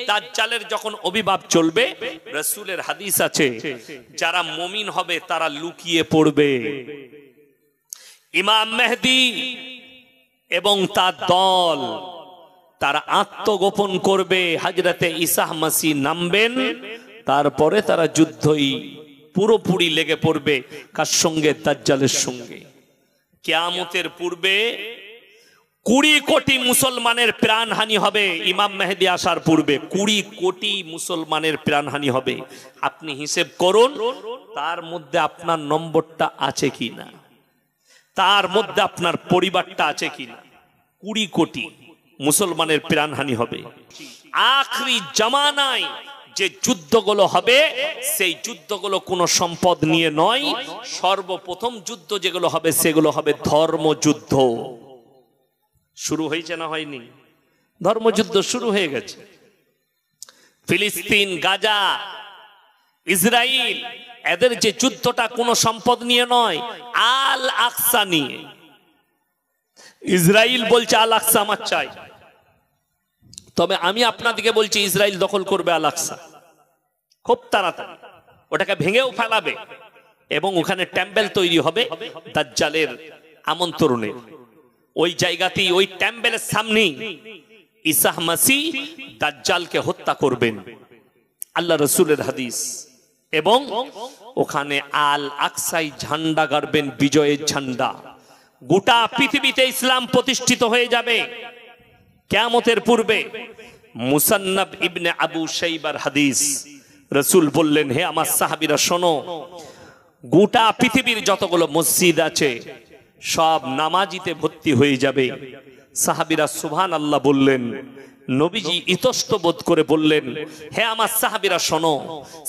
দাজ্জালের যখন অভিভাব চলবে, রাসূলের হাদিস আছে যারা মুমিন হবে তারা লুকিয়ে পড়বে। ইমাম মেহেদী এবং তার দল তারা আত্মগোপন করবে, হযরতে ঈসা মাসিহ নামবেন, তারপরে তারা যুদ্ধই পুরোপুরি লেগে পড়বে। কার সঙ্গে? দাজ্জালের সঙ্গে। কিয়ামতের পূর্বে 20 কোটি মুসলমানের প্রাণহানি হবে। ইমাম মেহেদী আসার পূর্বে 20 কোটি মুসলমানের প্রাণহানি হবে। আপনি হিসেব করুন তার মধ্যে আপনার নম্বরটা আছে কিনা, তার মধ্যে আপনার পরিবারটা আছে কিনা। 20 কোটি মুসলমানের প্রাণহানি হবে। আখরি জামানায় যে যুদ্ধগুলো হবে সেই যুদ্ধগুলো কোনো সম্পদ নিয়ে নয়, সর্বপ্রথম যুদ্ধ যেগুলো হবে সেগুলো হবে ধর্মযুদ্ধ। শুরু হয়েছে না হয়নি? ধর্মযুদ্ধ শুরু হয়ে গেছে। ফিলিস্তিন, গাজা, ইসরায়েল, এদের যে যুদ্ধটা কোনো সম্পদ নিয়ে নয়, আল আকসা নিয়ে। ইসরায়েল বলছে আল আকসা আমার চাই, তবে আমি আপনাদেরকে বলছি ইসরায়েল দখল করবে আল আকসা খুব তাড়াতাড়ি, ওটাকে ভেঙেও ফেলাবে এবং ওখানে টেম্পল তৈরি হবে দাজ্জালের আমন্ত্রণে। ওই জায়গাতেই, ওই টেম্পলের সামনেই ঈসা মাসিহ দাজ্জালকে হত্যা করবেন, আল্লাহ রাসূলের হাদিস। এবং ওখানে আল আকসায় ঝান্ডা গাড়বেন, বিজয়ের ঝান্ডা। গোটা পৃথিবীতে ইসলাম প্রতিষ্ঠিত হয়ে যাবে কিয়ামতের পূর্বে। মুসান্নাফ ইবনে আবু শাইবার হাদিস, রাসূল বললেন, হে আমার সাহাবীরা শোনো, গোটা পৃথিবীর যতগুলো মসজিদ আছে সব নামাজিতে ভর্তি হয়ে যাবে। সাহাবীরা সুবহানাল্লাহ বললেন। নবীজি ইতস্ত বোধ করে বললেন, হে আমার সাহাবীরা শোনো,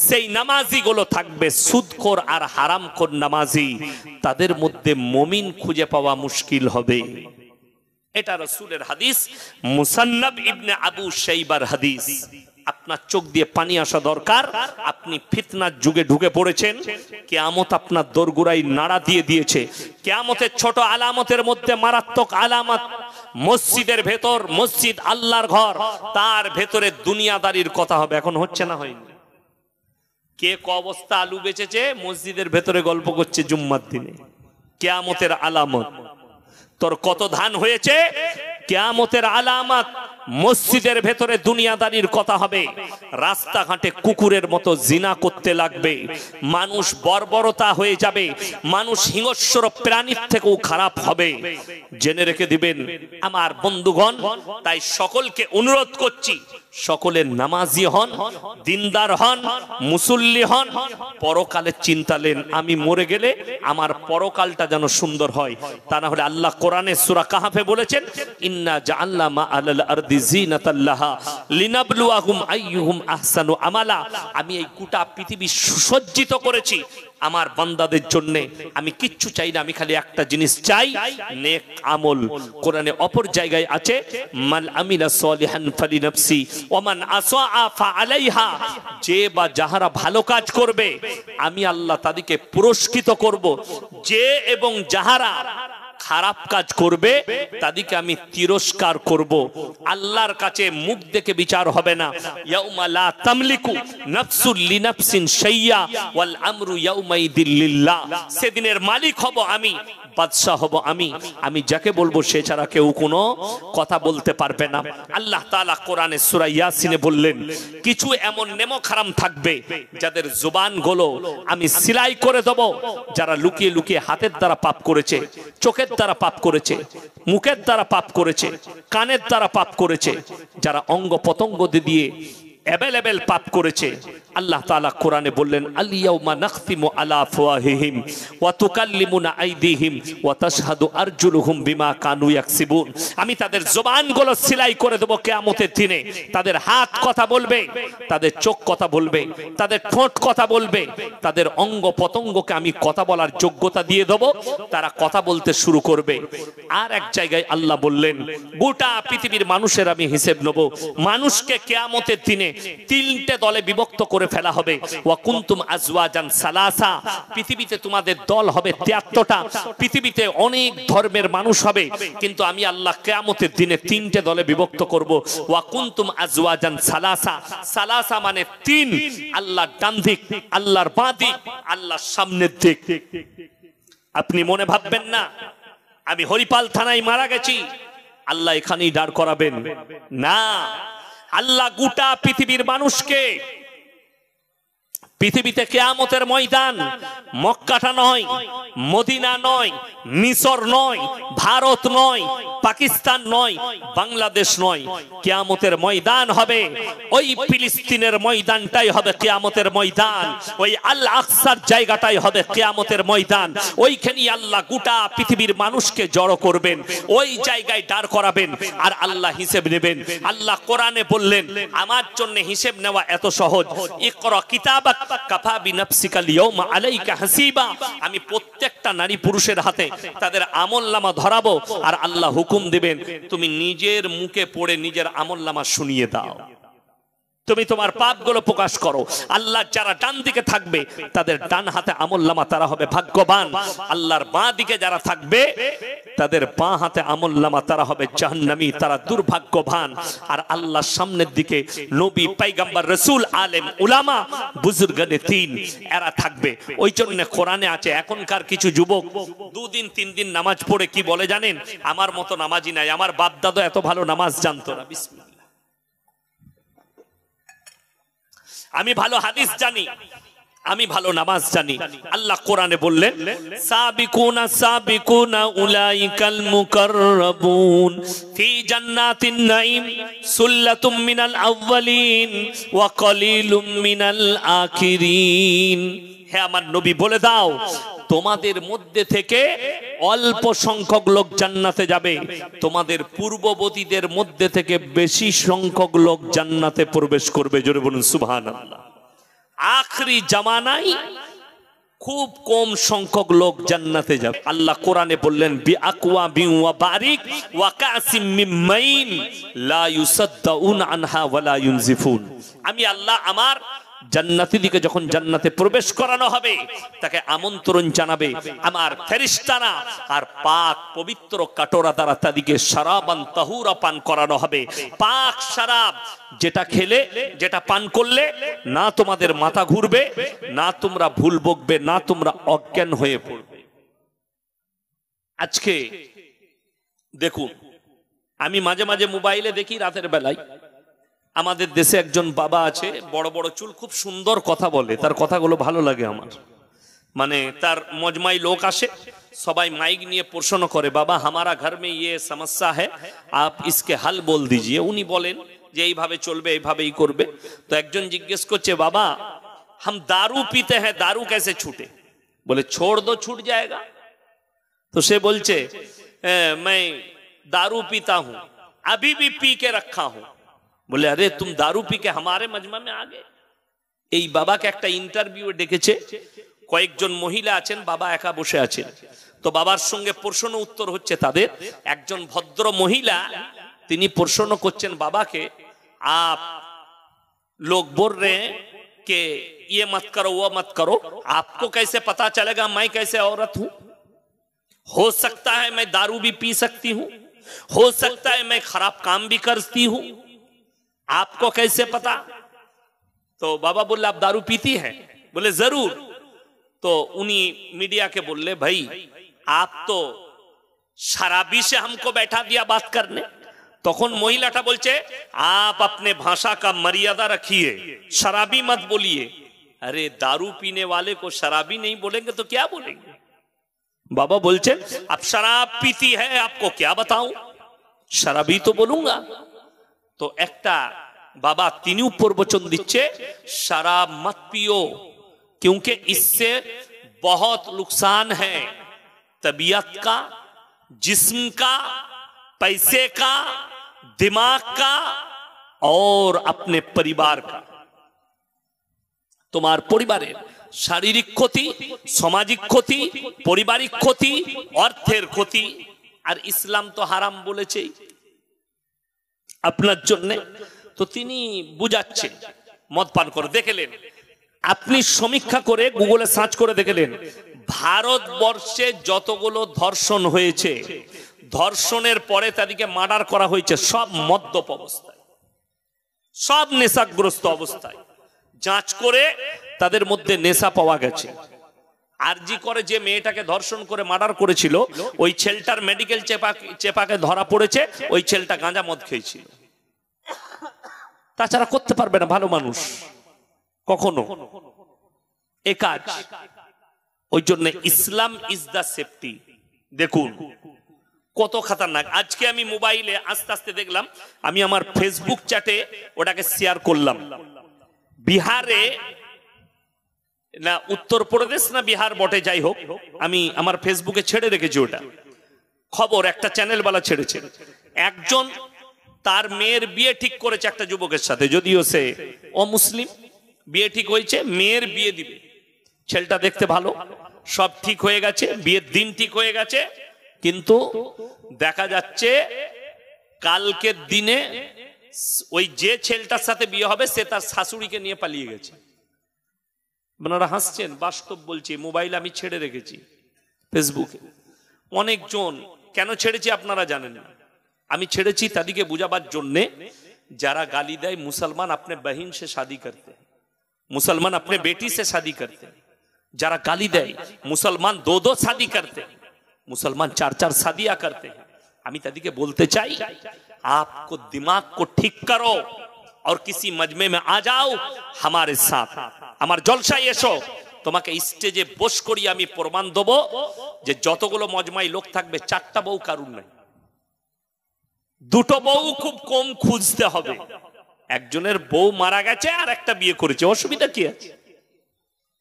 সেই নামাজিগুলো থাকবে সুদখোর আর হারামখোর নামাজি, তাদের মধ্যে মুমিন খুঁজে পাওয়া মুশকিল হবে। এটা রাসূলের হাদিস, মুসান্নাফ ইবনে আবু শাইবার হাদিস। আপনার চোখ দিয়ে পানি আসা দরকার। আপনি ফিতনার যুগে ঢুকে পড়েছেন, কিয়ামত আপনার দোরগোড়ায় নাড়া দিয়ে দিয়েছে। কিয়ামতের ছোট আলামতের মধ্যে মারাত্মক আলামত, মসজিদের ভেতর, মসজিদ আল্লাহর ঘর, তার ভেতরে দুনিয়াদারির কথা হবে। এখন হচ্ছে না হয়নি? কে ক অবস্থা আলু বেচেছে মসজিদের ভেতরে গল্প করছে জুম্মার দিনে, কিয়ামতের আলামত। তোর কত ধান হয়েছে, কিয়ামতের আলামত। মসজিদের ভেতরে দুনিয়াদারির কথা হবে। রাস্তাঘাটে কুকুরের মতো জিনা করতে লাগবে, মানুষ বর্বরতা হয়ে যাবে, মানুষ হিংস্র প্রাণীর থেকেও খারাপ হবে। জেনে রেখে দিবেন আমার বন্ধুগণ। তাই সকলকে অনুরোধ করছি, সকলের নামাজি হন, দিনদার হন, মুসল্লি হন, পরকালের চিন্তা নেন। আমি মরে গেলে আমার পরকালটা যেন সুন্দর হয়। তা না হলে আল্লাহ কোরআনে সূরা কাহফে বলেছেন, ইন্না জাআলনা মা আলাল আরদি জিনাতাল লাহা লিনাবলুয়াহুম আইয়ুহুম আহসানু আমালা। আমি এই গোটা পৃথিবী সুসজ্জিত করেছি আমার বান্দাদের জন্য। আমি কিচ্ছু চাই না, আমি খালি একটা জিনিস চাই, নেক আমল। কোরআনে অপর জায়গায় আছে, মান আমিলা সলিহান ফালিনাফসি ওয়া মান আসআ ফাআলাইহা। যে বা যাহারা ভালো কাজ করবে আমি আল্লাহ তাদেরকে পুরস্কৃত করব, যে এবং যাহারা খারাপ কাজ করবে তাদেরকে আমি তিরস্কার করব। আল্লাহর কাছে মুখ দেখে বিচার হবে না। ইয়াউমা লা তামলিকু নাফসুল লিনাফসিন শাইয়া ওয়াল আমরু ইয়াউমাইদিল লিল্লাহ। সেদিনের মালিক হব আমি, বাদশা হব আমি, আমি যাকে বলবো সে ছাড়া কেউ কোনো কথা বলতে পারবে না। আল্লাহ তাআলা কোরআনে সূরা ইয়াসিনে বললেন, কিছু এমন নেমক হারাম থাকবে যাদের জবানগুলো আমি সিলাই করে দেব, যারা লুকিয়ে লুকিয়ে হাতের দ্বারা পাপ করেছে, চোখের দ্বারা পাপ করেছে, মুখের দ্বারা পাপ করেছে, কানের দ্বারা পাপ করেছে, যারা অঙ্গ পতঙ্গ দিয়ে অ্যাভেলেবেল পাপ করেছে। আল্লাহ তাআলা কোরআনে বললেন, আল-ইয়াউমা নাখতিমু আলা আফওয়াহিহিম ওয়া তুকাল্লিমুনা আইদিহিম ওয়া তাশহাদু আরজুলুহুম বিমা কানু ইয়াকসিবুন। আমি তাদের জবানগুলো সিলাই করে দেব কিয়ামতের দিনে। তাদের হাত কথা বলবে, তাদের চোখ কথা বলবে, তাদের ঠোঁট কথা বলবে, তাদের অঙ্গ পতঙ্গকে আমি কথা বলার যোগ্যতা দিয়ে দেব, তারা কথা বলতে শুরু করবে। আর এক জায়গায় আল্লাহ বললেন, গোটা পৃথিবীর মানুষের আমি হিসেব নেব। মানুষকে কিয়ামতের দিনে তিনটে দলে বিভক্ত করে করে ফেলা হবে। ওয়া কুনতুম আজওয়াজান সালাসা, পৃথিবীতে তোমাদের দল হবে 73টা, পৃথিবীতে অনেক ধর্মের মানুষ হবে, কিন্তু আমি আল্লাহ কিয়ামতের দিনে 3টে দলে বিভক্ত করব। ওয়া কুনতুম আজওয়াজান সালাসা, সালাসা মানে 3, আল্লাহর ডান দিক, আল্লাহর বাঁ দিক, আল্লাহর সামনের দিক। আপনি মনে ভাববেন না আমি হরিপাল থানায় মারা গেছি, আল্লাহ এখানেই দাঁড় করাবেন না। আল্লাহ গোটা পৃথিবীর মানুষকে, পৃথিবীতে কিয়ামতের ময়দান মক্কাটা নয়, মদিনা নয়, মিশর নয়, ভারত নয়, পাকিস্তান নয়, বাংলাদেশ নয়, কিয়ামতের ময়দান হবে ওই ফিলিস্তিনের ময়দানটাই হবে কিয়ামতের ময়দান, ওই আল আকসার জায়গাটাই হবে কিয়ামতের ময়দান। ওইখানেই আল্লাহ গোটা পৃথিবীর মানুষকে জড়ো করবেন, ওই জায়গায় দাঁড় করাবেন, আর আল্লাহ হিসেব নেবেন। আল্লাহ কোরআনে বললেন আমার জন্য হিসেব নেওয়া এত সহজ। ইকরা কিতাবাক কাফা বিনাফসিকাল ইয়াউমা আলাইকা হাসিবা, আমি প্রত্যেকটা নারী পুরুষের হাতে তাদের আমলনামা ধরাবো, আর আল্লাহ হুকুম দিবেন তুমি নিজের মুখে পড়ে নিজের আমলনামা শুনিয়ে দাও, তুমি তোমার পাপগুলো প্রকাশ করো। আল্লাহ যারা ডান দিকে থাকবে তাদের ডান হাতে আমলনামা, তারা হবে ভাগ্যবান। আল্লাহর বাঁ দিকে যারা থাকবে তাদের বাঁ হাতে আমলনামা, তারা হবে জাহান্নামী, তারা দুর্ভাগ্যবান। আর আল্লাহর সামনের দিকে নবী, পয়গম্বর, রাসূল, আলেম, উলামা, বুজুর্গানে তিন এরা থাকবে। ওই জন্য কোরআনে আছে এখনকার কিছু যুবক 2 দিন 3 দিন নামাজ পড়ে কি বলে জানেন? আমার মতো নামাজি নাই, আমার বাপ দাদা এত ভালো নামাজ জানতো না, বিসমিল্লাহ, আমি ভালো হাদিস জানি, আমি ভালো নামাজ জানি। আল্লাহ কোরআনে বললেন সাবিকুনা সাবিকুনা উলাইকাল মুকাররাবুন ফি জান্নাতিন নাঈম সুল্লাতুম মিনাল আউয়ালিন ওয়া কলিলুম মিনাল আখিরিন। হে আমার নবী বলে দাও তোমাদের মধ্যে থেকে অল্প সংখ্যক লোক জান্নাতে যাবে, তোমাদের পূর্ববর্তীদের মধ্যে থেকে বেশি সংখ্যক লোক জান্নাতে প্রবেশ করবে। জোরে বলুন সুবহানাল্লাহ। আখরি জামানায় খুব কম সংখ্যক লোক জান্নাতে যাবে। আল্লাহ কোরআনে বললেন বি আকওয়া বি ওয়া বারিক ওয়া কাসিম মিম মাইন লা ইউসাদ্দাউন আনহা ওয়া লা ইউনজিফুন। আমি আল্লাহ আমার জান্নাতীদেরকে যখন জান্নাতে প্রবেশ করানো হবে তাকে আমন্ত্রণ জানাবে আমার ফেরেশতারা, আর পাক পবিত্র কাটোরা দ্বারা তাদেরকে শরাবান তাহুরা পান করানো হবে। পাক শরাব যেটা খেলে, যেটা পান করলে না তোমাদের মাথা ঘুরবে, না তোমরা ভুল বকবে, না তোমরা অজ্ঞান হয়ে পড়বে। আজকে দেখুন, আমি মাঝে মাঝে মোবাইলে দেখি রাতের বেলায়, আমাদের দেশে একজন বাবা আছে, বড় বড় চুল, খুব সুন্দর কথা বলে, তার কথাগুলো ভালো লাগে আমার। মানে তার মজমাই লোক আসে, সবাই মাইক নিয়ে প্রশ্ন করে বাবা হামারা ঘর মে ইয়ে সমস্যা হ্যায় আপ ইসকে হাল বল দিজিয়ে। উনি বলেন যে এইভাবে চলবে, এইভাবেই করবে। তো একজন জিজ্ঞেস করছে বাবা हम दारू पीते हैं, दारू कैसे छूटे? बोले छोड़ दो छूट जाएगा। तो से बोलचे मैं दारू पीता हूं, अभी भी पी के रखा हूं। बोले अरे तुम दारू पी के हमारे मजमा में आ गए। এই বাবাকে একটা ইন্টারভিউ ডেকেছে, কয়েকজন মহিলা আছেন, বাবা একা বসে আছেন। তো বাবার সঙ্গে প্রশ্ন উত্তর হচ্ছে তাদের। একজন ভদ্র মহিলা তিনি প্রশ্ন করছেন বাবাকে, आप लोग बोल रहे हैं कि ये मत करो वो मत करो, आपको कैसे पता चलेगा मैं कैसे औरत हूं? हो सकता है मैं दारू भी पी सकती हूं, हो सकता है मैं खराब काम भी करती हूं, आपको कैसे पता? तो बाबा बोले आप दारू पीती हैं? बोले जरूर। तो उन्हीं मीडिया के बोले भाई आप तो शराबी से हमको बैठा दिया बात करने। তখন মহিলাটা বলছে आप अपने भाषा का मर्यादा रखिए, शराबी मत बोलिए। अरे दारू पीने वाले को शराबी नहीं बोलेंगे तो क्या बोलेंगे? बाबा बोलছে आप शराब पीती है, आपको क्या बताऊं, शराबी तो बोलूंगा। तो একটা बाबा তিনিও প্রবচন দিচ্ছে शराब मत पियो क्योंकि इससे बहुत नुकसान है, तबीयत का, जिस्म का, पैसे का, दिमाग का और अपने परिवार का। তোমার পরিবারের শারীরিক ক্ষতি, সামাজিক ক্ষতি, পারিবারিক ক্ষতি, অর্থের ক্ষতি। আর ইসলাম তো হারাম বলেছেই আপনার জন্য। তো তিনি বুঝাচ্ছেন মদ পান করে দেখলেন আপনি সমীক্ষা করে গুগলে সার্চ করে দেখলেন ভারতবর্ষে যতগুলো ধর্ষণ হয়েছে, ধর্ষণের পরে তাদেরকে মার্ডার করা হয়েছে সব মদ্যপ অবস্থায়, সব নেশাগ্রস্ত অবস্থায়। যাঞ্চ করে তাদের মধ্যে নেশা পাওয়া গেছে। আরজি করে যে মেয়েটাকে ধর্ষণ করে মার্ডার করেছিল, ওই ছেলেটার মেডিকেল চেপাকে ধরা পড়েছে, ওই ছেলেটা গাঁজা মদ খেয়েছিল। তাছাড়া করতে পারবে না ভালো মানুষ কখনো এ কাজ। ওই জন্য ইসলাম ইজ দা সেফটি। দেখুন কত খতরনাক। আজকে আমি মোবাইলে আস্তে আস্তে দেখলাম, আমি আমার ফেসবুক চ্যাটে ওটাকে শেয়ার করলাম। বিহারে না উত্তরপ্রদেশ না বিহার বটে, যাই হোক, আমি আমার ফেসবুকে ছেড়ে রেখেছি ওটা খবর, একটা চ্যানেলওয়ালা ছেড়েছে। একজন তার মেয়ের বিয়ে ঠিক করেছে একটা যুবকের সাথে, যদিও সে অমুসলিম। বিয়ে ঠিক হয়েছে, মেয়ের বিয়ে দিবে। ছেলেটা দেখতে ভালো, সব ঠিক হয়ে গেছে, বিয়ের দিন ঠিক হয়ে গেছে, কিন্তু দেখা যাচ্ছে কালকের দিনে ওই যে ছেলেটার সাথে বিয়ে হবে সে তার শাশুড়িকে নিয়ে পালিয়ে গেছে। আপনারা হাসছেন, বাস্তব বলছি, মোবাইল আমি ছেড়ে রেখেছি ফেসবুকে। অনেকজন কেন ছেড়েছি আপনারা জানেন না। আমি ছেড়েছি তাদেরকে বুঝাবার জন্যে, যারা গালি দেয় মুসলমান আপনি বহিন সে শাদি করতে, মুসলমান अपने बेटी से शादी करते, जरा गाली दे मुसलमान दो दो शादी करते, मुसलमान चार चार शादियां करते हैं। আমি তাদেরকে বলতে চাই, आपको दिमाग को ठीक करो और किसी मजमे में आ जाओ हमारे साथ, আমার জলসায় এসো, তোমাকে স্টেজে বস করি আমি প্রমাণ দেব যে যতগুলো মজমাই লোক থাকবে চারটা বউ কারুর নাই, দুটো বউ খুব কম খুঁজতে হবে। একজনের বউ মারা গেছে আর একটা বিয়ে করেছে, অসুবিধা কি আছে?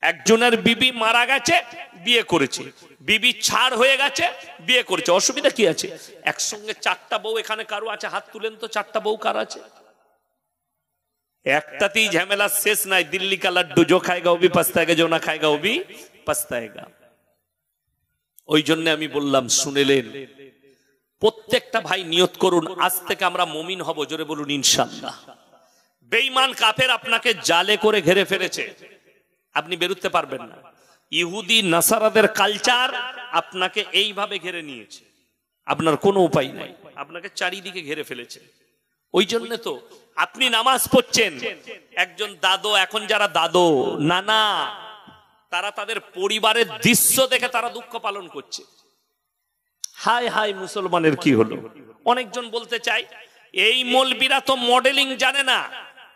একজনের বিবি মারা গেছে বিয়ে করেছে, বিবি ছাড় হয়ে গেছে বিয়ে করেছে, অসুবিধা কি আছে? একসঙ্গে চারটা বউ এখানে কারো আছে? হাত তুলেন তো, চারটা বউ কার আছে? একটাতেই ঝামেলা শেষ নাই। দিল্লি কা লাড্ডু জো খায়গা ওবি পস্তায়েগা, জো না খায়গা ওবি পস্তায়েগা। ওই জন্য আমি বললাম, শুনেলেন, প্রত্যেকটা ভাই নিয়ত করুন আজ থেকে আমরা মুমিন হব। জোরে বলুন ইনশাআল্লাহ। বেঈমান কাফের আপনাকে জালে করে ঘিরে ফেলেছে, আপনি বেরোতে পারবেন না। ইহুদি নাসারাদের কালচার আপনাকে এইভাবে ঘিরে নিয়েছে, আপনার কোনো উপায় নাই, আপনাকে চারিদিকে ঘিরে ফেলেছে। ওই জন্য তো আপনি নামাজ পড়ছেন, একজন দাদো, এখন যারা দাদো নানা, তারা তাদের পরিবারের দৃশ্য দেখে তারা দুঃখ পালন করছে। হায় হায় মুসলমানের কি হলো? অনেকজন বলতে চাই এই মৌলবীরা তো মডেলিং জানে না।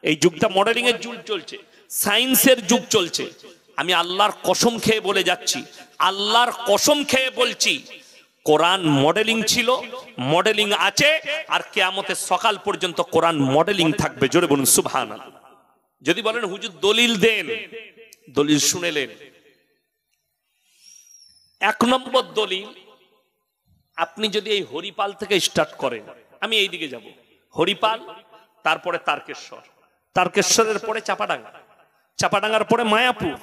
এই যুগটা মডেলিং এর যুগ চলছে, সায়েন্সের যুগ চলছে। আমি আল্লাহর কসম খেয়ে বলে যাচ্ছি, আল্লাহর কসম খেয়ে বলছি, কোরআন মডেলিং ছিল, মডেলিং আছে, আর কিয়ামতের সকাল পর্যন্ত কোরআন মডেলিং থাকবে। জোরে বলুন সুবহানাল্লাহ। যদি বলেন হুজুর দলিল দেন, দলিল শুনেলেন। এক নম্বর দলিল, আপনি যদি এই হরিপাল থেকে স্টার্ট করেন, আমি এই দিকে যাব, হরিপাল, তারপরে তারকেশ্বর, তারকেশ্বরের পরে চাপাডাঙ্গা, চাপাডাঙ্গার পরে মায়াপুর,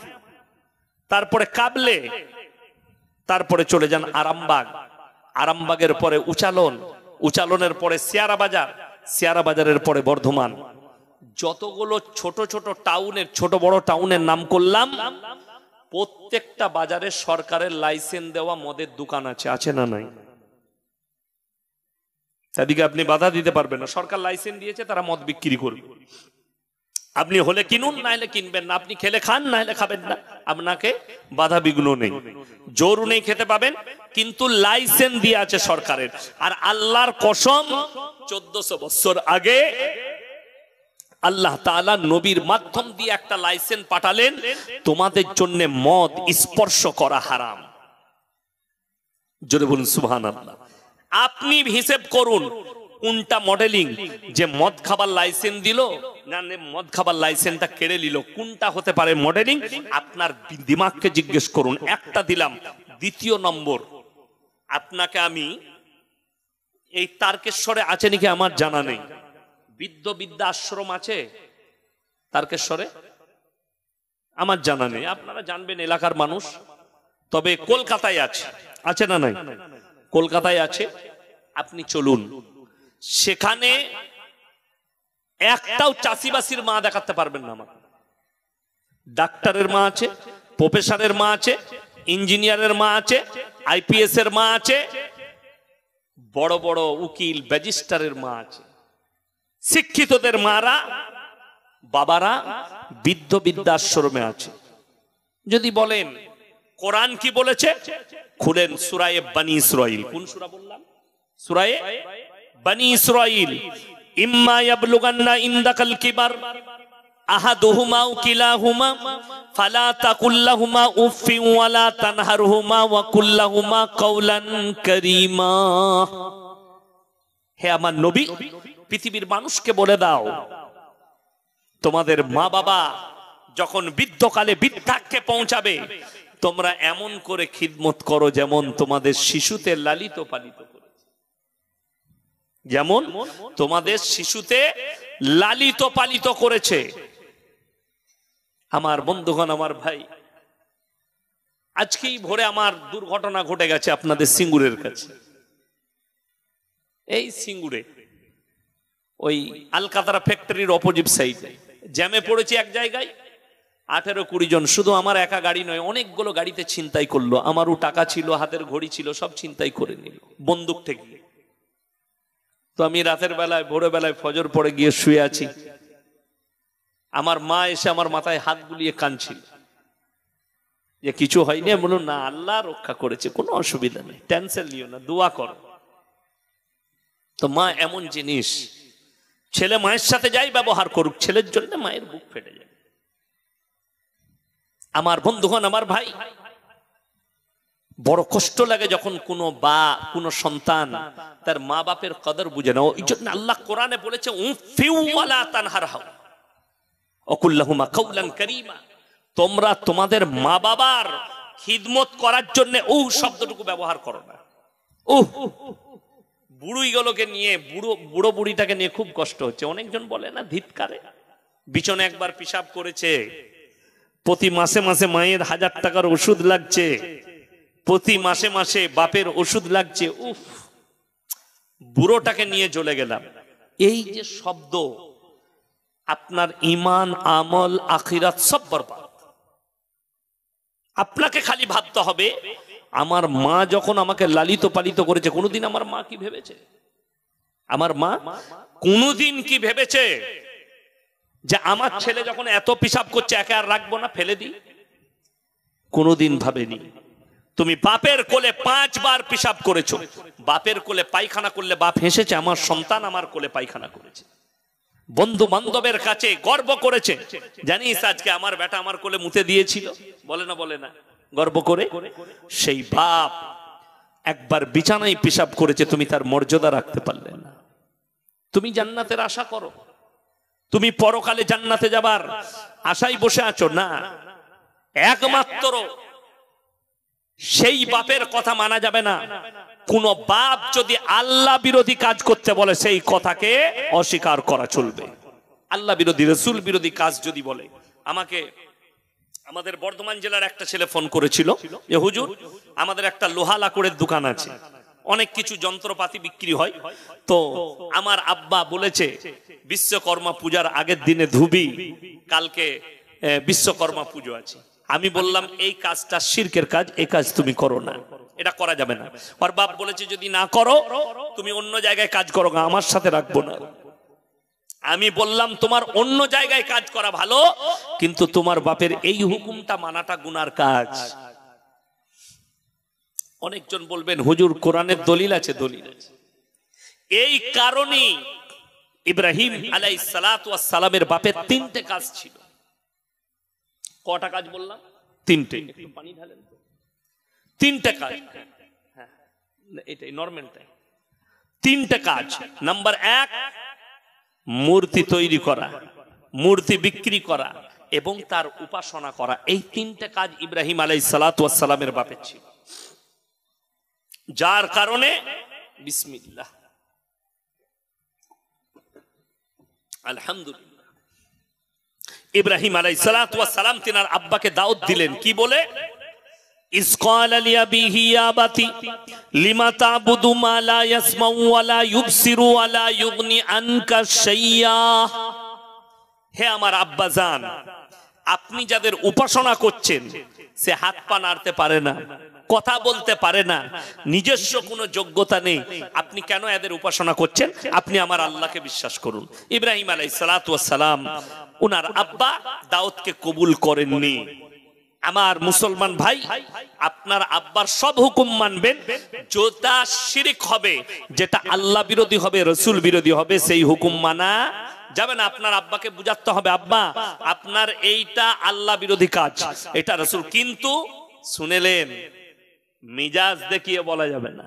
তারপরে কাবলে, তারপরে চলে যান আরামবাগ, আরামবাগের পরে উচালন, উচালনের পরে সিয়ারা বাজার, সিয়ারা বাজারের পরে বর্ধমান। যতগুলো ছোট ছোট টাউনের, ছোট বড় টাউনের নাম করলাম, প্রত্যেকটা বাজারে সরকারের লাইসেন্স দেওয়া মদের দোকান আছে, আছে না নাই? তাদেরকে আপনি বাধা দিতে পারবেন না, সরকার লাইসেন্স দিয়েছে, তারা মদ বিক্রি করবে। আপনি হলে কিনুন, না হলে কিনবেন না, আপনি খেলে খান, না হলে খাবেন না, আপনাকে বাধা বিঘ্ন নেই, জোর নেই, খেতে পাবেন, কিন্তু লাইসেন্স দিয়ে আছে সরকারের। আর আল্লাহর কসম, 1400 বছর আগে আল্লাহ তাআলা নবীর মাধ্যম দিয়ে একটা লাইসেন্স পাঠালেন, তোমাদের জন্য মদ স্পর্শ করা হারাম। জোরে বলুন সুবহানাল্লাহ। আপনি হিসেব করুন কোনটা মডেলিং, যে মদ খাবার লাইসেন্স দিল না মদ খাবার লাইসেন্সটা কেড়ে নিল, কোনটা হতে পারে মডেলিং? আপনার দিমাগকে জিজ্ঞেস করুন। একটা দিলাম। দ্বিতীয় নম্বর, আপনাকে আমি, এই তারকেশ্বরে আছে নাকি আমার জানা নেই, বৃদ্ধ বিদ্যা আশ্রম আছে তারকেশ্বরে? আমার জানা নেই, আপনারা জানবেন এলাকার মানুষ। তবে কলকাতায় আছে, আছে না নাই? কলকাতায় আছে, আপনি চলুন, সেখানে একটাও চাষিবাসীর মা দেখাতে পারবেন না আমাকে। ডাক্তারের মা আছে, প্রফেসরের মা আছে, ইঞ্জিনিয়ারের মা আছে, আইপিএস এর মা আছে, বড় বড় উকিল ব্যারিস্টারের মা আছে। শিক্ষিতদের মারা বাবারা বৃদ্ধ বৃদ্ধাশ্রমে আছে। যদি বলেন কোরআন কি বলেছে, খুলেন সূরায়ে বনী ইসরাঈল। কোন সূরা বললাম? সূরায়ে বনী ইসরাঈল। ইম্মা ইয়াবলুগান্না ইনদাকাল কিবার আহাদুহুমা আও কিলাহুমা ফালা তাকুল লাহুমা উফফিন ওয়ালা তানহারহুমা ওয়া কুল লাহুমা কাওলান কারীমা। হে আমার নবী, পৃথিবীর মানুষকে বলে দাও, তোমাদের মা বাবা যখন বৃদ্ধকালে বৃদ্ধাক্যে পৌঁছাবে, তোমরা এমন করে খিদমত করো যেমন তোমাদের শিশুতে লালিত পালিত করেছে, যেমন তোমাদের শিশুতে লালিত পালিত করেছে। আমার বন্ধুগণ, আমার ভাই, আজকেই ভোরে আমার দুর্ঘটনা ঘটে গেছে আপনাদের সিঙ্গুরের কাছে। এই সিঙ্গুরে ওই আলকাতরা ফ্যাক্টরির অপোজিট সাইডে জ্যামে পড়েছি এক জায়গায়, 18-20 জন, শুধু আমার একা গাড়ি নয়, অনেকগুলো গাড়িতে ছিনতাই করলো। আমারও টাকা ছিল, হাতের ঘড়ি ছিল, সব ছিনতাই করে নিল বন্দুক থেকে। তো আমি রাতের বেলায়, ভোরের বেলায় ফজর পড়ে গিয়ে শুয়ে আছি। আমার মা এসে আমার মাথায় হাত বুলিয়ে কাঁদছিল যে কিছু হয়নি। আমি বললাম, না, আল্লাহ রক্ষা করেছে, কোনো অসুবিধা নেই, টেনশন নিও না, দোয়া করো। তো মা এমন জিনিস, ছেলে মায়ের সাথে যাই ব্যবহার করুক, ছেলের জন্য মায়ের বুক ফেটে যায়। আমার বন্ধুগণ, আমার ভাই, বড় কষ্ট লাগে যখন কোনো সন্তান তার মা বাপের কদর বুঝে না। ওই জন্য আল্লাহ কোরআনে বলেছে, উফফিউ ওয়ালা তানহারহু ওয়া কুল লাহুমা কাওলান কারীমা। তোমরা তোমাদের মা বাবার খিদমত করার জন্য শব্দটুকু ব্যবহার করো না। বুড়িগুলোকে নিয়ে, বুড়ো বুড়িটাকে নিয়ে খুব কষ্ট হচ্ছে। অনেকজন বলে না, ধিৎকারে, বিছনে একবার পেশাব করেছে, প্রতি মাসে মাসে মায়ের 1000 টাকার ওষুধ লাগছে, প্রতি মাসে মাসে বাপের ওষুধ লাগছে, বুড়োটাকে নিয়ে চলে গেলাম। এই যে শব্দ, আপনার ঈমান, আমল, আখিরাত সব বরবাদ। আপনাকে খালি ভাবতে হবে, আমার মা যখন আমাকে লালিত পালিত করেছে, কোনোদিন আমার মা কি ভেবেছে, আমার মা কোনোদিন কি ভেবেছে যে আমার ছেলে যখন এত পেশাব করছে একে আর রাখবো না, ফেলে দিই? কোনোদিন ভাবেনি। তুমি বাপের কোলে 5 বার পেশাব করেছো, বাপের কোলে পায়খানা করলে বাপ হেসেছে, আমার সন্তান আমার কোলে পায়খানা করেছে। বন্ধু বান্ধবের কাছে গর্ব করেছে, জানিস আজকে আমার বেটা আমার কোলে মুতে দিয়েছিল, বলে না, বলে না, গর্ব করে। সেই বাপ একবার বিছানায় পেশাব করেছে, তুমি তার মর্যাদা রাখতে পারলে না। তুমি জান্নাতের আশা করো, তুমি পরকালে জান্নাতে যাবার আশায় বসে আছো না। একমাত্র সেই বাপের কথা মানা যাবে না। কোন বাপ যদি আল্লাহ বিরোধী কাজ করতে বলে, সেই কথাকে অস্বীকার করা চলবে। আল্লাহ বিরোধী, রাসূল বিরোধী কাজ যদি বলে। আমাকে আমাদের বর্ধমান জেলার একটা ছেলে ফোন করেছিল, যে হুজুর, আমাদের একটা লোহা লাকড়ের দোকান আছে, অনেক কিছু যন্ত্রপাতি বিক্রি হয়, তো আমার আব্বা বলেছে বিশ্বকর্মা পূজার আগের দিনে ধুবি, কালকে বিশ্বকর্মা পুজো আছে। আমি বললাম, এই কাজটা শিরকের কাজ, এই কাজ তুমি করো না, এটা করা যাবে না। আর বাপ বলেছে, যদি না করো তুমি অন্য জায়গায় কাজ করো, আমার সাথে রাখবো না। আমি বললাম, তোমার অন্য জায়গায় কাজ করা ভালো, কিন্তু তোমার বাপের এই হুকুমটা মানাটা গুনার কাজ। অনেকজন বলবেন, হুজুর কোরআনের দলিল আছে, দলিল আছে। এই কারণে ইব্রাহিম আলাইহিস সালাতু ওয়াস সালামের বাপের 3টে কাজ ছিল। কটা কাজ বললাম? 3টে। একটু পানি ঢালেন। 3টে কাজ, হ্যাঁ, এটাই নরমালটাই। 3টে কাজ। নাম্বার 1, মূর্তি তৈরি করা, মূর্তি বিক্রি করা এবং তার উপাসনা করা। এই 3টে কাজ ইব্রাহিম আলাইহিস সালাতু ওয়াস সালামের বাপের ছিল, যার কারণে বিসমিল্লাহ, আলহামদুলিল্লাহ, ইব্রাহিম আলাইহিস সালাতু ওয়াস সালাম তিনার আব্বাকে দাওয়াত দিলেন, কি বলে? ইস ক্বালা লিআবিহি ইয়া আবাতি লিমা তা'বুদু মা লা ইয়াসমাউ ওয়া লা ইউবসিরু ওয়া লা ইউগনি আনকা শাইয়্যা। হে আমার আব্বাজান, আপনি যাদের উপাসনা করছেন সে হাত পা নাড়তে পারে না, কথা বলতে পারে না, নিজস্ব কোনো যোগ্যতা নেই, আপনি কেন এদের উপাসনা করছেন? আপনি আমার আল্লাহকে বিশ্বাস করুন। ইব্রাহিম আলাইহিস সালাতু ওয়াস সালাম উনার আব্বা দাউদকে কবুল করেননি। আমার মুসলমান ভাই, আপনার আব্বার সব হুকুম মানবেন, যেটা শিরক হবে, যেটা আল্লাহ বিরোধী হবে, রসুল বিরোধী হবে, সেই হুকুম মানা যাবে না। আপনার আব্বাকে বুঝাতে হবে, আব্বা আপনার এইটা আল্লাহ বিরোধী কাজ, এটা রসুল, কিন্তু শুনেলেন মিজাজ দেখিয়ে বলা যাবে না,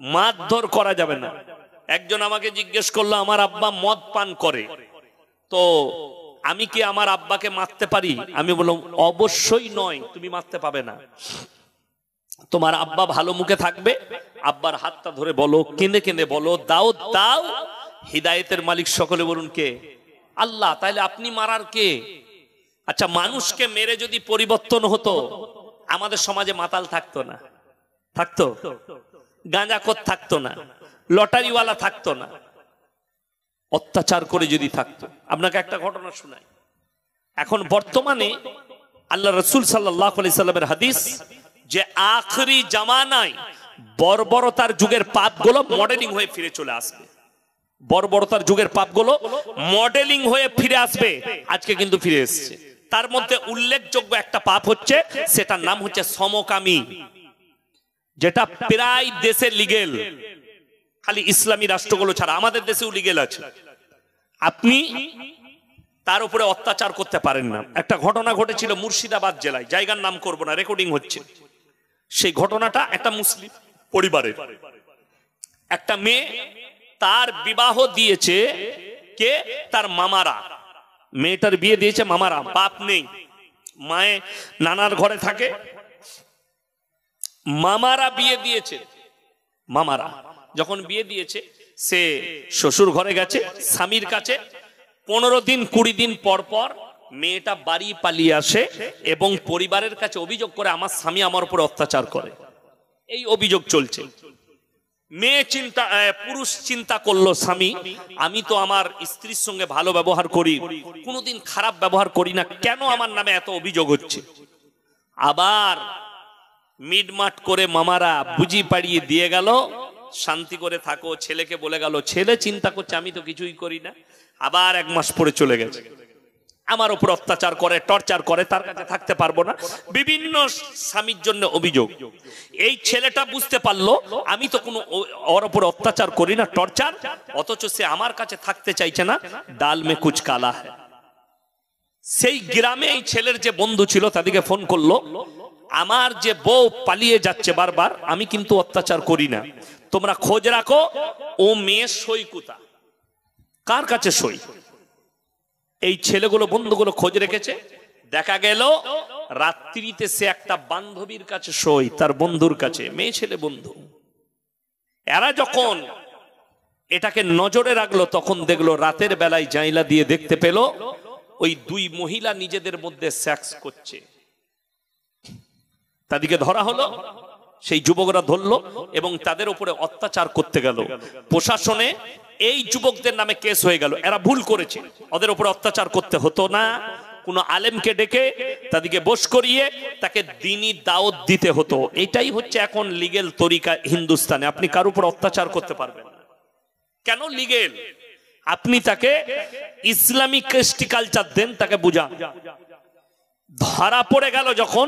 মারধর করা যাবে না। একজন আমাকে জিজ্ঞেস করলো, আমার আব্বা মদ পান করে, তো আমি কি আমার আব্বাকে মারতে পারি? আমি বললাম অবশ্যই নয়, তুমি মারতে পাবে না। তোমার আব্বা ভালো মুখে থাকবে, আব্বার হাতটা ধরে বলো, কেঁদে কেঁদে বলো, দাও দাও। হিদায়েতের মালিক সকলে বলুন কে? আল্লাহ। তাহলে আপনি মারার কে? আচ্ছা, মানুষকে মেরে যদি পরিবর্তন হতো, আমাদের সমাজে মাতাল থাকতো না? থাকতো? গাঁজাখোর থাকতো না? লটারিওয়ালা থাকতো না? অত্যাচার করে যদি থাকতো? আপনাকে একটা ঘটনা শোনাই। এখন বর্তমানে আল্লাহ রসুল সাল্লাল্লাহু আলাইহি সাল্লামের হাদিস, যে আখরি জামানায় বর্বরতার যুগের পাপগুলো মডেলিং হয়ে ফিরে চলে আসবে। বর্বরতার যুগের পাপগুলো মডেলিং হয়ে ফিরে আসবে। আজকে কিন্তু ফিরে এসেছে। তার মধ্যে উল্লেখযোগ্য একটা পাপ হচ্ছে, সেটার নাম হচ্ছে সমকামী, যেটা প্রায় দেশে লিগেল, খালি ইসলামী রাষ্ট্রগুলো ছাড়া, আমাদের দেশেও লিগেল আছে। আপনি তার উপরে অত্যাচার করতে পারেন না। একটা ঘটনা ঘটেছিল মুর্শিদাবাদ জেলায়, জায়গার নাম করব না, রেকর্ডিং হচ্ছে। সেই ঘটনাটা একটা মুসলিম পরিবারের, একটা মেয়ে, তার বিবাহ দিয়েছে কে? তার মামারা। মেয়েটার বিয়ে দিয়েছে মামারা, বাপ নেই, মায়ে নানার ঘরে থাকে, মামারা বিয়ে দিয়েছে। মামারা যখন বিয়ে দিয়েছে, সে শ্বশুর ঘরে গেছে স্বামীর কাছে। 15 দিন 20 দিন পর পর মেয়েটা বাড়ি পালিয়ে আসে এবং পরিবারের কাছে অভিযোগ করে, আমার স্বামী আমার উপর অত্যাচার করে। এই অভিযোগ চলছে। মেয়ে চিন্তা, পুরুষ চিন্তা করলো, স্বামী আমি তো আমার স্ত্রীর সঙ্গে ভালো ব্যবহার করি, কোনোদিন খারাপ ব্যবহার করি না, কেন আমার নামে এত অভিযোগ হচ্ছে? আবার মিটমাট করে মামারা বুঝি পাড়িয়ে দিয়ে গেল, শান্তি করে থাকো। ছেলেকে বলে গেল, ছেলে চিন্তা করছে আমি তো কিছুই করি না। আবার 1 মাস পরে চলে গেছে, আমার উপর অত্যাচার করে, টর্চার করে, তার কাছে থাকতে পারবো না, বিভিন্ন স্বামীর জন্য অভিযোগ। এই ছেলেটা বুঝতে পারলো আমি তো কোনো ওর উপর অত্যাচার করি না, টর্চার, অথচ সে আমার কাছে থাকতে চাইছে না। ডাল মে কুচ কালা হ্যায়। সেই গ্রামে এই ছেলের যে বন্ধু ছিল তাদেরকে ফোন করলো, আমার যে বউ পালিয়ে যাচ্ছে বারবার, আমি কিন্তু অত্যাচার করি না, তোমরা খোঁজ রাখো ও মেয়ে সই কোথা, কার কাছে সই। এই ছেলেগুলো বন্ধুগুলো খোঁজ রেখেছে। দেখা গেল রাত্রিতে সে একটা বান্ধবীর কাছে সই, তার বন্ধুর কাছে, মেয়ে ছেলে বন্ধু। এরা যখন এটাকে নজরে রাখলো, তখন দেখলো রাতের বেলায় জাইলা দিয়ে দেখতে পেল ওই 2 মহিলা নিজেদের মধ্যে সেক্স করছে। তাদেরকে ধরা হলো, সেই যুবকরা ধরলো এবং তাদের উপরে অত্যাচার করতে গেল। প্রশাসনে এই যুবকদের নামে কেস হয়ে গেল, এরা ভুল করেছে, ওদের উপরে অত্যাচার করতে হতো না। কোনো আলেমকে ডেকে তাদেরকে বশ করিয়ে তাকে দ্বীনি দাওয়াত দিতে হতো। এটাই হচ্ছে এখন লিগেল তরিকা হিন্দুস্তানে। আপনি কার উপর অত্যাচার করতে পারবেন না। কেন লিগেল? আপনি তাকে ইসলামিক কৃষ্টি কালচার দেন, তাকে বুঝান। ধরা পড়ে গেল যখন,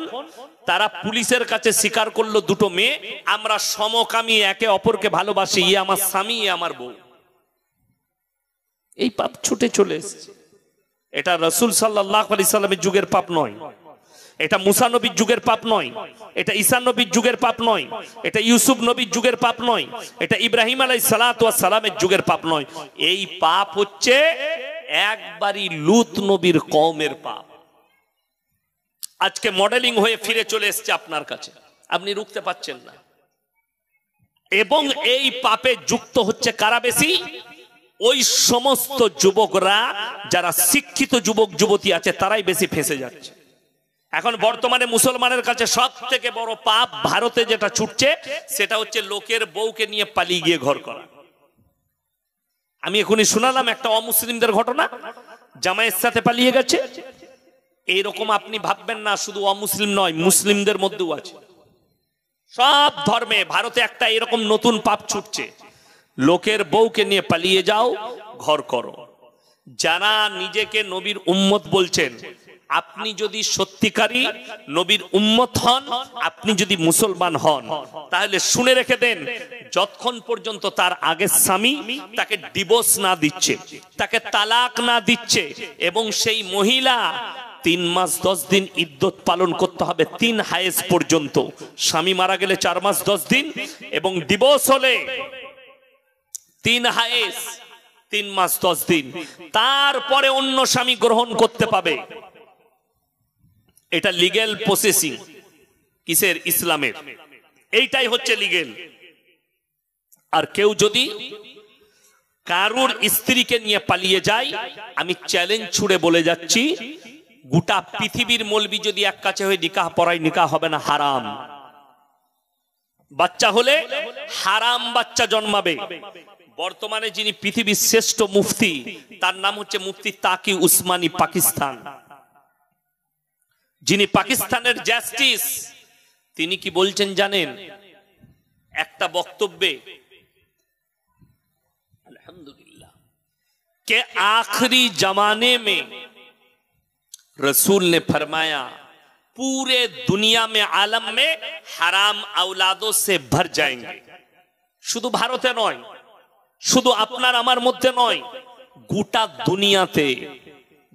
তারা পুলিশের কাছে স্বীকার করলো, 2টো মেয়ে আমরা সমকামী, একে অপরকে ভালোবাসি, ইয়ে আমার স্বামী, ইয়ে আমার বউ। এই পাপ ছুটে চলে এসেছে। এটা রাসূল সাল্লাল্লাহু আলাইহি সাল্লামের যুগের পাপ নয়, এটা মুসা নবীর যুগের পাপ নয়, এটা ঈসা নবীর যুগের পাপ নয়, এটা ইউসুফ নবীর যুগের পাপ নয়, এটা ইব্রাহিম আলাইহিস সালাতু ওয়াস সালামের যুগের পাপ নয়। এই পাপ হচ্ছে একবারই লূত নবীর কওমের পাপ। আজকে মডেলিং হয়ে ফিরে চলে এসেছে আপনার কাছে, আপনি রুখতে পারছেন না। এবং এই পাপে যুক্ত হচ্ছে কারা বেশি? ওই সমস্ত যুবকরা যারা শিক্ষিত যুবক যুবতী আছে, তারাই বেশি ফেঁসে যাচ্ছে। এখন বর্তমানে মুসলমানের কাছে সব থেকে বড় পাপ ভারতে যেটা ছুটছে, সেটা হচ্ছে লোকের বউকে নিয়ে পালিয়ে গিয়ে ঘর করা। আমি এখনই শোনালাম একটা অমুসলিমদের ঘটনা, জামাইয়ের সাথে পালিয়ে গেছে, এইরকম আপনি ভাববেন না শুধু অমুসলিম নয়, মুসলিমদের মধ্যেও আছে। সব ধর্মে ভারতে একটা এরকম নতুন পাপ ছুটছে, লোকের বউকে নিয়ে পালিয়ে যাও, ঘর করো। যারা নিজেকে নবীর উম্মত বলছেন, আপনি যদি সত্যিকারী নবীর উম্মত হন, আপনি যদি মুসলমান হন, তাহলে শুনে রেখে দেন, যতক্ষণ পর্যন্ত তার আগের স্বামী তাকে ডিভোর্স না দিচ্ছে, তাকে তালাক না দিচ্ছে, এবং সেই মহিলা 3 মাস 10 দিন ইদ্যত পালন করতে হবে, 3 হায়েজ পর্যন্ত। স্বামী মারা গেলে 4 মাস 10 দিন, এবং ডিভোর্স হলে 3 হায়েজ 3 মাস 10 দিন, তারপরে অন্য স্বামী গ্রহণ করতে পাবে। এটা লিগ্যাল প্রসেসিং কিসের? ইসলামের। এইটাই হচ্ছে লিগ্যাল। আর কেউ যদি কারুর স্ত্রীকে নিয়ে পালিয়ে যায়, আমি চ্যালেঞ্জ ছুড়ে বলে যাচ্ছি, গোটা পৃথিবীর মৌলবি যদি এক কাছে হয়ে নিকাহ পড়ায়, নিকাহ হবে না, হারাম। বাচ্চা হলে হারাম বাচ্চা জন্মাবে। বর্তমানে যিনি পৃথিবীর শ্রেষ্ঠ মুফতি, তার নাম হচ্ছে মুফতি তাকি উসমানী, পাকিস্তান। যিনি পাকিস্তানের জাস্টিস, তিনি কি বলছেন জানেন? একটা বক্তব্যে, अल्हम्दुलिल्लाह, के आखिरी जमाने में रसूल ने फरमाया पूरे दुनिया में, आलम में हराम औलादों से भर जाएंगे। শুধু ভারতে নয়, শুধু আপনার আমার মধ্যে নয়, গোটা দুনিয়াতে,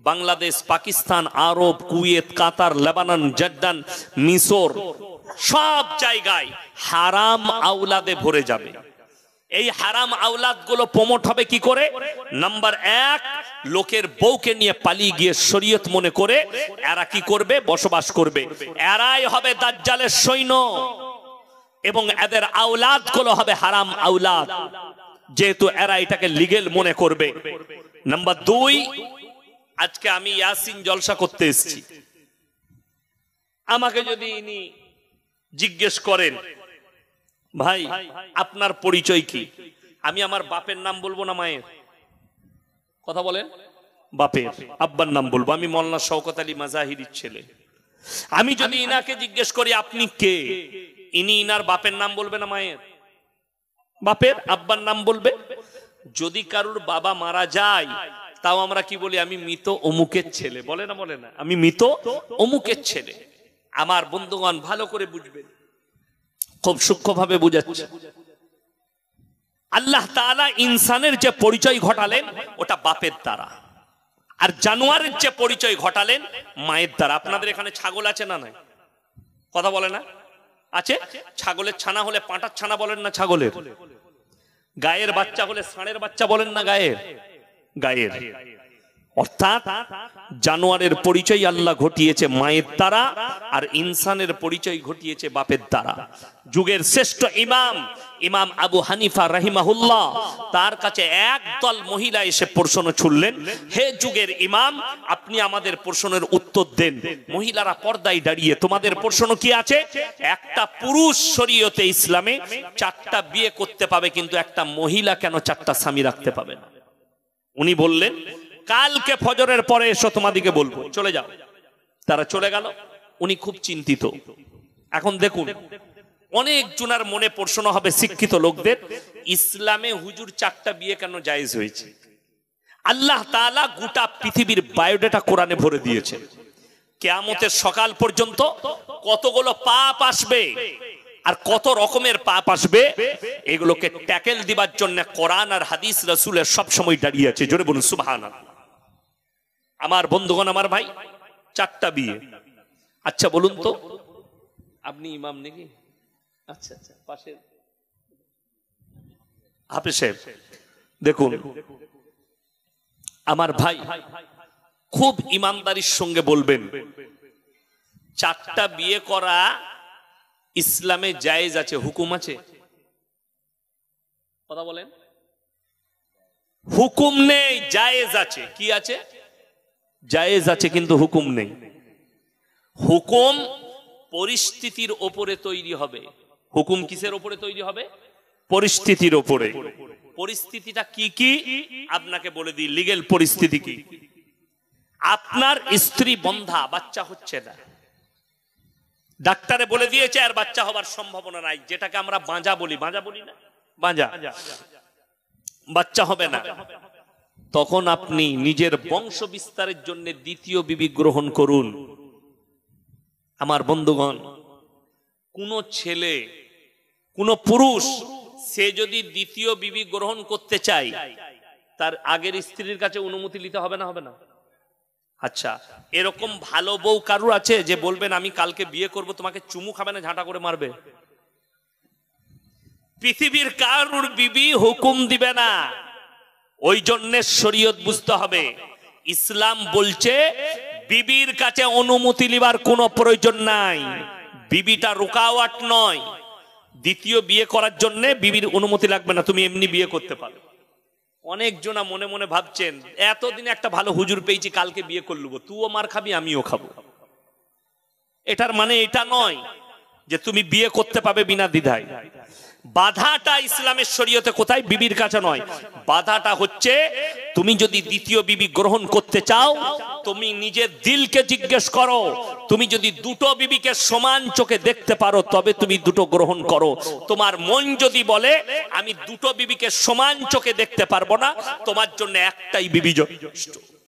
বাংলাদেশ, পাকিস্তান, আরব, কুয়েত, কাতার, লেবানন, জর্ডান, মিশর, সব জায়গায় হারাম আওলাদে ভরে যাবে। এই হারাম আওলাদ গুলো প্রমোট হবে কি করে? নাম্বার 1, লোকের বউকে নিয়ে পালিয়ে গিয়ে শরীয়ত মনে করে এরা কি করবে? বসবাস করবে। এরাই হবে দাজ্জালের সৈন্য, এবং এদের আওলাদ গুলো হবে হারাম আওলাদ, যেহেতু এরা এটাকে লিগ্যাল মনে করবে। নাম্বার 2, আজকে আমি ইয়াসিন জলসা করতে এসেছি, আমাকে যদি ইনি জিজ্ঞেস করেন, ভাই আপনার পরিচয় কি, আমি আমার বাপের নাম বলবো না মায়ের? কথা বলেন। বাপের, আব্বার নাম বলবো। আমি মওলানা শওকত আলী মাজাহিরির ছেলে। আমি যদি ইনাকে জিজ্ঞেস করি আপনি কে, ইনি ইনার বাপের নাম বলবে না মায়ের? বাপের, আব্বার নাম বলবে। যদি কারুর বাবা মারা যায়, তাও আমরা কি বলি? আমি মৃত অমুকের ছেলে, বলে না? বলে না? আমি মৃত অমুকের ছেলে। আমার বন্ধুগণ ভালো করে বুঝবেন, খুব সূক্ষ্মভাবে বুঝাচ্ছে। আল্লাহ তাআলা ইনসানের যে পরিচয় ঘটালেন, ওটা বাপের দ্বারা, আর জানোয়ারের যে পরিচয় ঘটালেন, মায়ের দ্বারা। আপনাদের এখানে ছাগল আছে না নাই? কথা বলে না? আছে। ছাগলের ছানা হলে পাঁটার ছানা বলেন না ছাগলের? গায়ের বাচ্চা হলে ষাঁড়ের বাচ্চা বলেন না গায়ের? গায়ের। অর্থাৎ জানোয়ারের পরিচয় আল্লাহ ঘটিয়েছে মায়ের দ্বারা, আর ইনসানের পরিচয় ঘটিয়েছে বাপের দ্বারা। যুগের শ্রেষ্ঠ ইমাম, ইমাম আবু হানিফা রাহিমাহুল্লাহ, তার কাছে একদল মহিলা এসে প্রশ্ন ছুড়লেন, হে যুগের ইমাম, আপনি আমাদের প্রশ্নের উত্তর দেন। মহিলারা পর্দায় দাঁড়িয়ে, তোমাদের প্রশ্ন কি আছে? একটা পুরুষ শরীয়তে ইসলামে 4টা বিয়ে করতে পাবে, কিন্তু একটা মহিলা কেন 4টা স্বামী রাখতে পাবে না? উনি বললেন, কালকে ফজরের পরে এসো, তোমাদিকে বলবো, চলে যাও। তারা চলে গেল। উনি খুব চিন্তিত। এখন দেখুন, অনেক জনের মনে প্রশ্ন হবে শিক্ষিত লোকদের, ইসলামে হুজুর 4টা বিয়ে কেন জায়েজ হয়েছে? আল্লাহ তাআলা গোটা পৃথিবীর বায়োডাটা কোরআনে ভরে দিয়েছেন। কিয়ামতের সকাল পর্যন্ত কতগুলো পাপ আসবে আর কত রকমের পাপ আসবে, এগুলোকে ট্যাকেল দিবার জন্য কোরআন আর হাদিস রাসূলের সব সময় দাঁড়িয়ে আছে। জোরে বলুন সুবহানাল্লাহ। আমার বন্ধুগণ, আমার ভাই, 4টা বিয়ে। আচ্ছা বলুন তো, আপনি ইমাম নাকি? আচ্ছা আচ্ছা, পাশে হাফেজ সাহেব। দেখুন আমার ভাই, খুব ইমানদারির সঙ্গে বলবেন, 4টা বিয়ে করা ইসলামে জায়েজ আছে, হুকুম আছে? কথা বলেন। হুকুম নেই, জায়েজ আছে। কি আছে? জায়েজ আছে, কিন্তু হুকুম নেই। হুকুম পরিস্থিতির ওপরে তৈরি হবে। হুকুম কিসের ওপরে তৈরি হবে? পরিস্থিতির ওপরে। পরিস্থিতিটা কি কি আপনাকে বলে দিই, লিগ্যাল পরিস্থিতি কি। আপনার স্ত্রী বন্ধা, বাচ্চা হচ্ছে না, ডাক্তারে বলে দিয়েছে আর বাচ্চা হবার সম্ভাবনা নাই, যেটাকে আমরা বাঁজা বলি, বাঁজা বলি না, বাঁজা, বাচ্চা হবে না, তখন আপনি নিজের বংশ বিস্তারের জন্য দ্বিতীয় বিবি গ্রহণ করুন। আমার বন্ধুগণ, কোন ছেলে, কোন পুরুষ সে যদি দ্বিতীয় বিবি গ্রহণ করতে চায়, তার আগের স্ত্রীর কাছে অনুমতি নিতে হবে না, হবে না? আচ্ছা, এরকম ভালো বউ কারুর আছে যে বলবেন আমি কালকে বিয়ে করব, তোমাকে চুমু খাবে না, ঝাঁটা করে মারবে? পৃথিবীর কারুর বিবি হুকুম দিবে না। ওই জন্য শরীয়ত বুঝতে হবে। ইসলাম বলছে বিবির কাছে অনুমতি নেবার কোনো প্রয়োজন নাই, বিবিটা রুকাওয়াট নয়। দ্বিতীয় বিয়ে করার জন্য বিবির অনুমতি লাগবে না, তুমি এমনি বিয়ে করতে পারো। অনেকজনা মনে মনে ভাবছেন এতদিন একটা ভালো হুজুর পেয়েছি, কালকে বিয়ে করলুব, তুইও মার খাবি আমিও খাবো। এটার মানে এটা নয় যে তুমি বিয়ে করতে পাবে বিনা দ্বিধায়। বাধাটা ইসলামের শরীয়তে কোথায়? বিবির কাছে নয়, বাধাটা হচ্ছে তুমি যদি দ্বিতীয় বিবি গ্রহণ করতে চাও, তুমি নিজের দিলকে জিজ্ঞেস করো, তুমি যদি দুটো বিবিকে সমান চোখে দেখতে পারো তবে তুমি দুটো গ্রহণ করো। তোমার মন যদি বলে আমি দুটো বিবিকে সমান চোখে দেখতে পারবো না, তোমার জন্য একটাই বিবি যথেষ্ট।